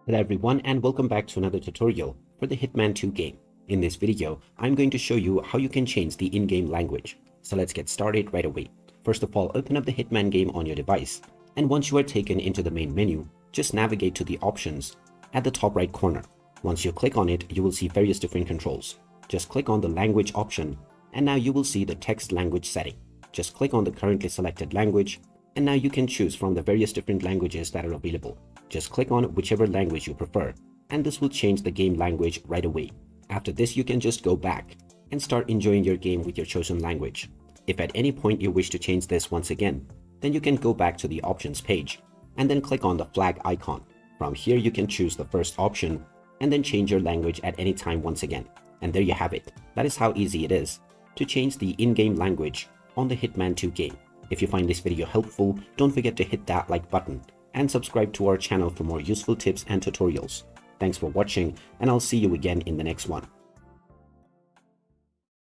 Hello everyone and welcome back to another tutorial for the Hitman 2 game. In this video, I'm going to show you how you can change the in-game language. So let's get started right away. First of all, open up the Hitman game on your device. And once you are taken into the main menu, just navigate to the options at the top right corner. Once you click on it, you will see various different controls. Just click on the language option and now you will see the text language setting. Just click on the currently selected language and now you can choose from the various different languages that are available. Just click on whichever language you prefer, and this will change the game language right away. After this, you can just go back and start enjoying your game with your chosen language. If at any point you wish to change this once again, then you can go back to the options page and then click on the flag icon. From here, you can choose the first option and then change your language at any time once again. And there you have it. That is how easy it is to change the in-game language on the Hitman 2 game. If you find this video helpful, don't forget to hit that like button and subscribe to our channel for more useful tips and tutorials. Thanks for watching, and I'll see you again in the next one.